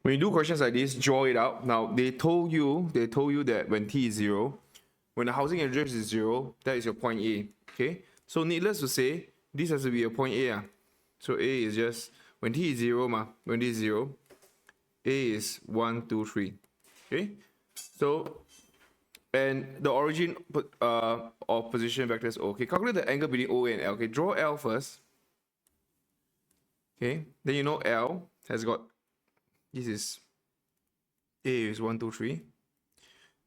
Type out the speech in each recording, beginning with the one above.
When you do questions like this, draw it out. Now they told you that when t is 0, when the housing address is 0, that is your point A. Okay, so needless to say, this has to be a point A. So A is just when t is 0, when t is 0, A is 1, 2, 3. Okay, so and the origin of position vector is O. Okay, calculate the angle between OA and L. Okay, draw L first. Okay, then you know L has got, this is A is 1, 2, 3.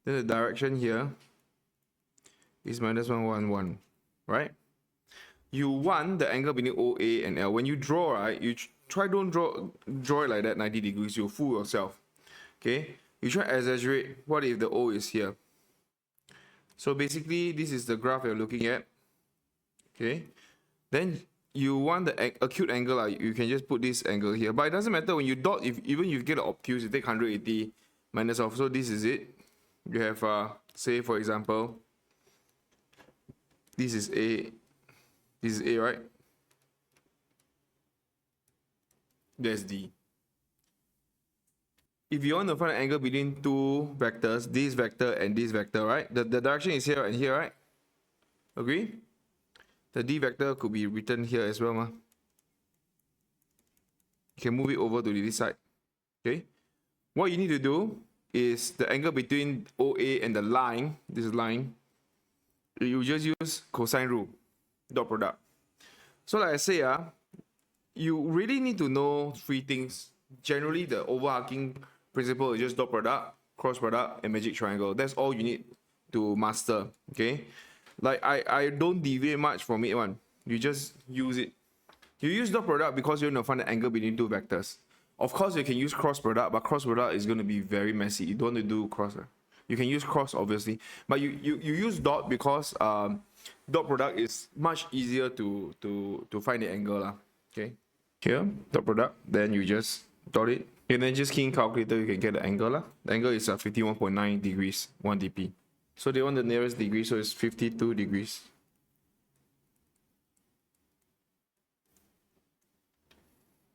Then the direction here is minus 1, 1, 1, right? You want the angle between OA and L. When you draw, right, you don't draw it like that 90 degrees. You'll fool yourself. Okay, you try to exaggerate. What if the O is here? So basically, this is the graph you're looking at. Okay, then you want the acute angle. You can just put this angle here, but it doesn't matter when you dot. Even if you get an obtuse, you take 180 minus off. So this is it. You have say for example, this is A. This is A, right? That's D. If you want to find an angle between two vectors, this vector and this vector, right? The direction is here and here, right? Agree? The D vector could be written here as well, You can move it over to this side. Okay? What you need to do is the angle between OA and the line, this line, you just use cosine rule, dot product. So like I say, you really need to know three things. Generally, the overarching principle is just dot product, cross product, and magic triangle. That's all you need to master. Okay, like I don't deviate much from it. You just use it. You use dot product because you're going to find the angle between two vectors. Of course, you can use cross product, but cross product is going to be very messy. You don't want to do cross. You can use cross, obviously, but you use dot because dot product is much easier to find the angle. Okay, here dot product, then you just dot it, and then just key in calculator, you can get the angle. The angle is 51.9 degrees, 1 dp. So they want the nearest degree, so it's 52 degrees.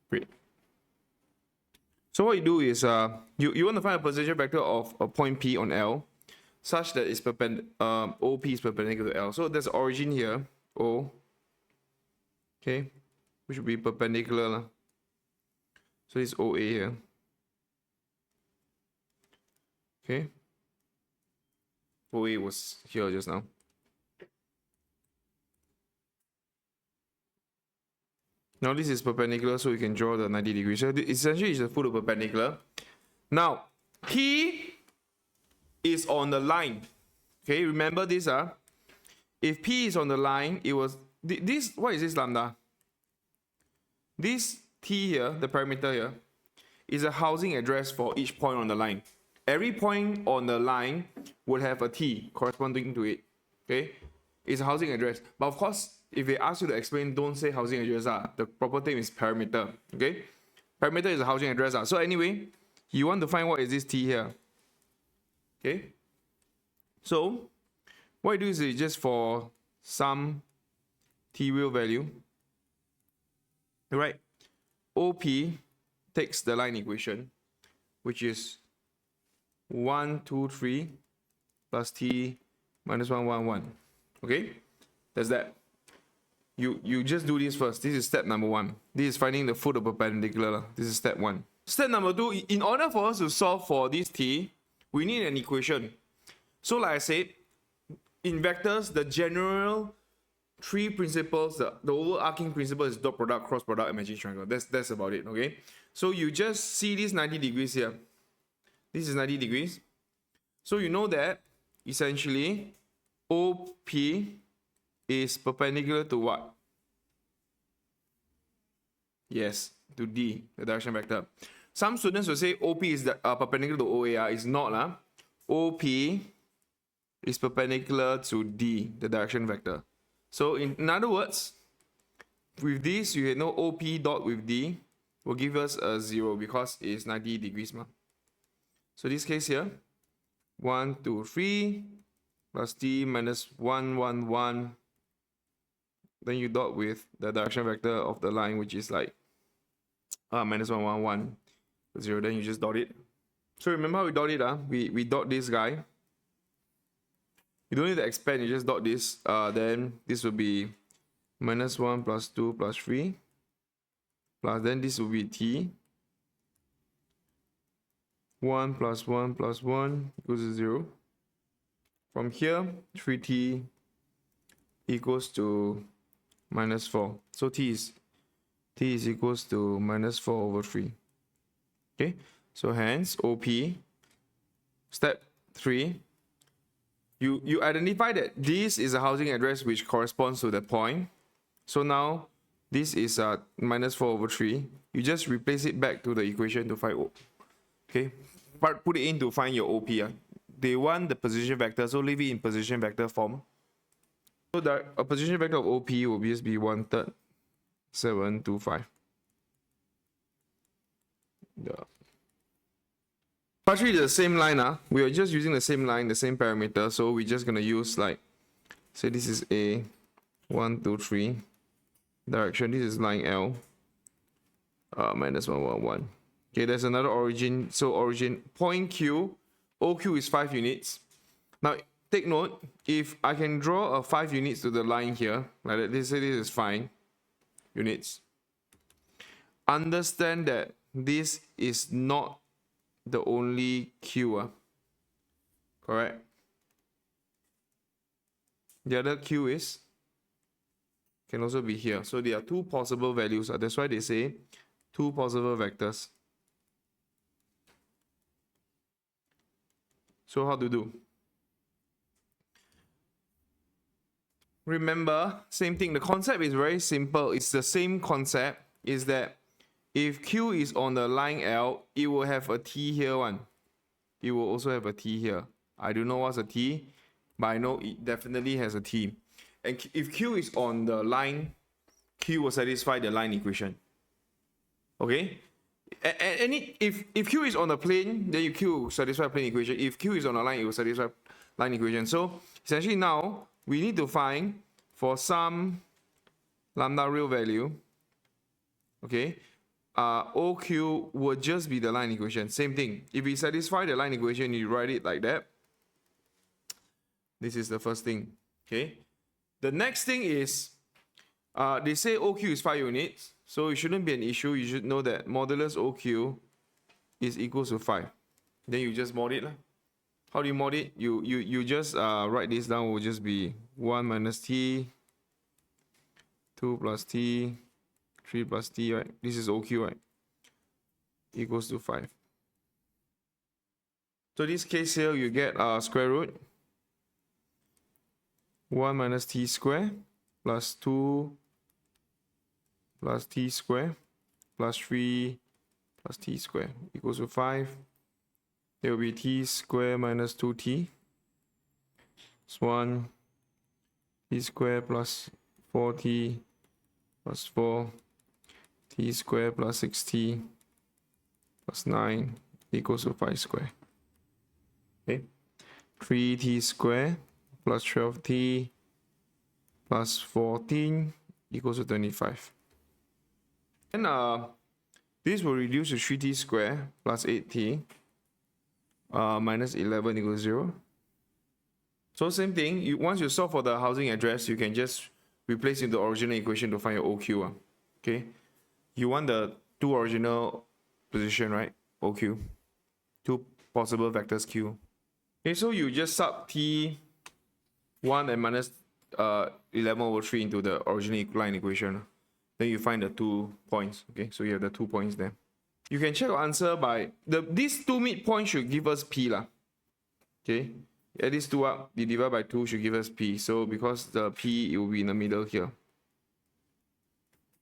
Great. So what you do is you want to find a position vector of a point P on L such that it's OP is perpendicular to L. So there's origin here, O, okay, which will be perpendicular. So it's OA here. Okay. OA was here just now. Now this is perpendicular, so we can draw the 90 degrees. So essentially it's the foot of perpendicular. Now, P is on the line. Okay, remember this. If P is on the line, it was this. What is this lambda? This T here, the parameter here, is a housing address for each point on the line. Every point on the line would have a T corresponding to it. Okay, it's a housing address. But of course, if they ask you to explain, don't say housing address. The proper term is parameter. Okay, parameter is a housing address. So anyway, you want to find what is this T here. Okay, so what you do is just for some T real value, right? OP takes the line equation, which is 1, 2, 3 plus T minus 1, 1, 1. Okay, that's that. You just do this first. This is step number 1. This is finding the foot of perpendicular. This is step 1. Step number 2, in order for us to solve for this T, we need an equation. So like I said, in vectors, the general three principles, the overarching principle is dot product, cross product, and magic triangle. That's about it. Okay, so you just see this 90 degrees here. This is 90 degrees. So you know that essentially OP is perpendicular to what? Yes, to D, the direction vector. Some students will say OP is perpendicular to OA. It's not. OP is perpendicular to D, the direction vector. So in other words, with this, you know OP dot with D will give us a 0 because it's 90 degrees. So this case here, 1, 2, 3 plus D minus 1, 1, 1. Then you dot with the direction vector of the line, which is like minus 1, 1, 1. 0, then you just dot it. So remember how we dot it? We dot this guy. You don't need to expand, you just dot this. Then this will be -1 plus 2 plus 3. Plus then this will be t. 1 plus 1 plus 1 equals to 0. From here, 3t equals to -4. So t is equals to -4/3. Okay, so hence OP, step 3, you identify that this is a housing address which corresponds to that point. So now this is -4/3. You just replace it back to the equation to find O. Okay, but put it in to find your OP. They want the position vector, so leave it in position vector form. So that a position vector of OP will just be 1/3, 7, 2, 5. Yeah. Part 3 is the same line. We are just using the same line, the same parameter. So we're just gonna use, like, say this is A, 1, 2, 3 direction. This is line L. -1, 1, 1. Okay, there's another origin. So origin point Q, OQ is 5 units. Now take note, if I can draw a 5 units to the line here, like that, this is 5 units. Understand that this is not the only Q. Correct? The other Q is can also be here. So there are 2 possible values. That's why they say 2 possible vectors. So how to do? Remember, same thing. The concept is very simple. It's the same concept. Is that if Q is on the line L, it will have a T here one. It will also have a T here. I don't know what's a T, but I know it definitely has a T. And if Q is on the line, Q will satisfy the line equation. Okay? And if Q is on the plane, then Q will satisfy plane equation. If Q is on a line, it will satisfy line equation. So essentially now we need to find for some lambda real value, okay, OQ will just be the line equation. Same thing. If we satisfy the line equation, you write it like that. This is the first thing. Okay. The next thing is they say OQ is 5 units. So it shouldn't be an issue. You should know that modulus OQ is equals to 5. Then you just mod it. How do you mod it? You just write this down. It will just be 1 minus t, 2 plus t, 3 plus t, right? This is OQ, right? Equals to 5. So this case here, you get square root 1 minus t square plus 2 plus t square plus 3 plus t square equals to 5. There will be t square minus 2t. It's 1 t square plus 4t plus 4 t square plus 6t plus 9 equals to 5 square. Okay, 3t square plus 12t plus 14 equals to 25. And this will reduce to 3t square plus 8t minus 11 equals 0. So same thing, once you solve for the housing address, you can just replace in the original equation to find your OQ. Okay, you want the 2 original position, right? OQ, 2 possible vectors Q. Okay, so you just sub t1 and minus 11/3 into the original line equation. Then you find the 2 points. Okay, so you have the 2 points there. You can check your answer by these 2 midpoints should give us P lah. Okay, add these 2 up, you divide by 2 should give us P. So because the P, it will be in the middle here.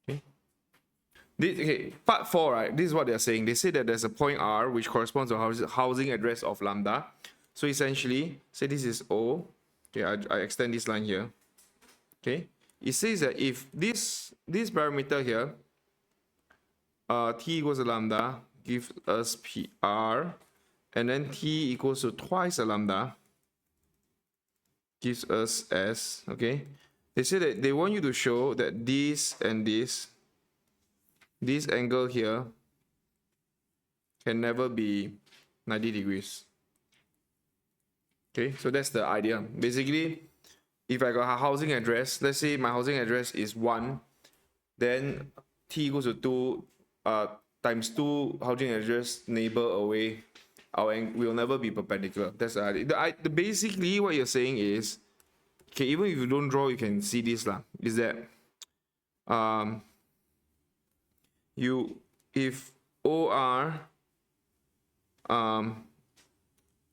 Okay. Okay, part 4, right? This is what they're saying. They say that there's a point R which corresponds to housing address of lambda. So essentially, say this is O. Okay, I extend this line here. Okay, it says that if this parameter here, t equals to lambda, gives us PR, and then t equals to twice a lambda, gives us S. Okay, they say that they want you to show that this and this angle here can never be 90 degrees. Okay, so that's the idea. Basically, if I got a housing address, let's say my housing address is 1, then t equals to 2 times 2 housing address neighbor away, our will never be perpendicular. That's the idea. Basically, what you're saying is, okay, even if you don't draw, you can see this lah. Is that if OR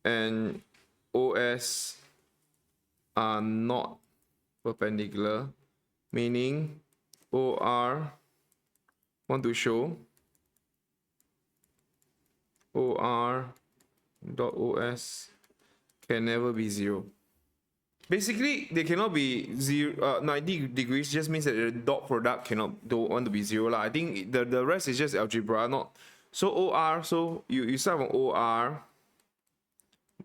and OS are not perpendicular, meaning OR want to show OR dot OS can never be 0. Basically, they cannot be 90 degrees, just means that the dot product don't want to be 0 lah. I think the rest is just algebra, not so OR. So you start from OR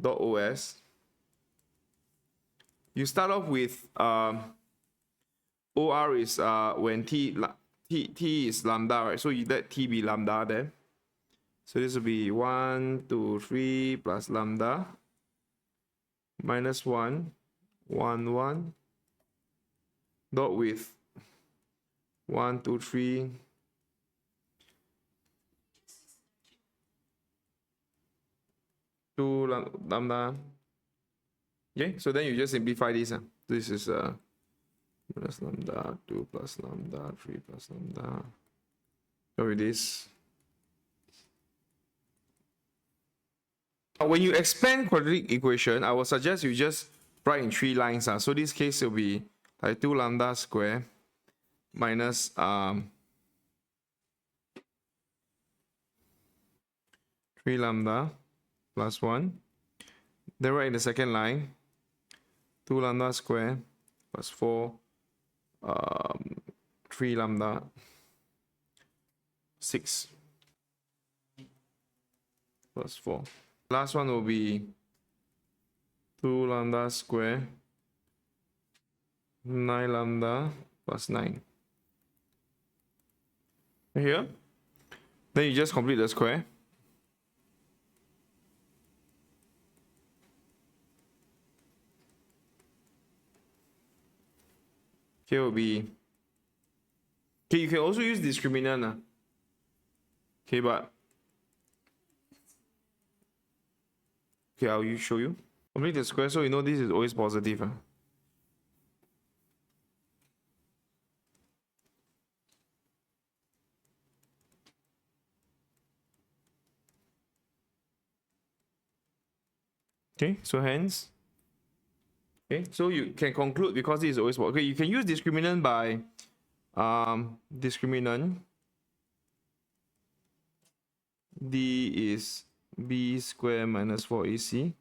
dot OS. You start off with OR is when t is lambda, right? So you let t be lambda there. So this will be 1, 2, 3 plus lambda minus 1, 1, 1 dot with 1, 2, 3 2 lambda. Okay, so then you just simplify this. This is plus lambda 2 plus lambda 3 plus lambda. So with this, when you expand quadratic equation, I would suggest you just write in 3 lines. So this case will be like 2 lambda square minus 3 lambda plus 1. Then write in the second line 2 lambda square plus 4 3 lambda 6 plus 4. Last one will be 2 lambda square 9 lambda plus 9. Here, then you just complete the square. Here will be, okay, you can also use discriminant. Okay, but okay, I'll show you. Complete the square, so you know this is always positive. Okay, so hence, okay, so you can conclude because this is always okay. You can use discriminant by discriminant D is B square minus 4AC.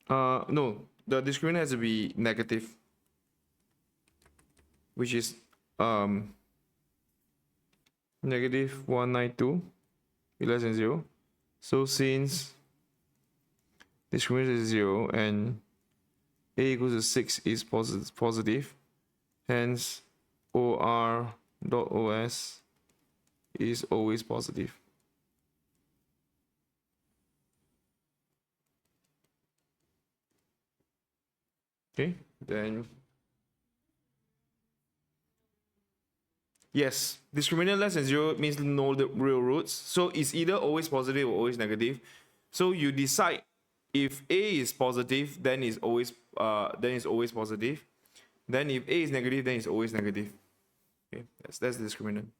No, the discriminant has to be negative, which is negative 192 less than 0. So since discriminant is 0 and A equals to 6 is positive, hence OR dot OS is always positive. Okay, then yes, discriminant less than 0 means no real roots. So it's either always positive or always negative. So you decide if A is positive, then it's always positive. Then if A is negative, then it's always negative. Okay, that's the discriminant.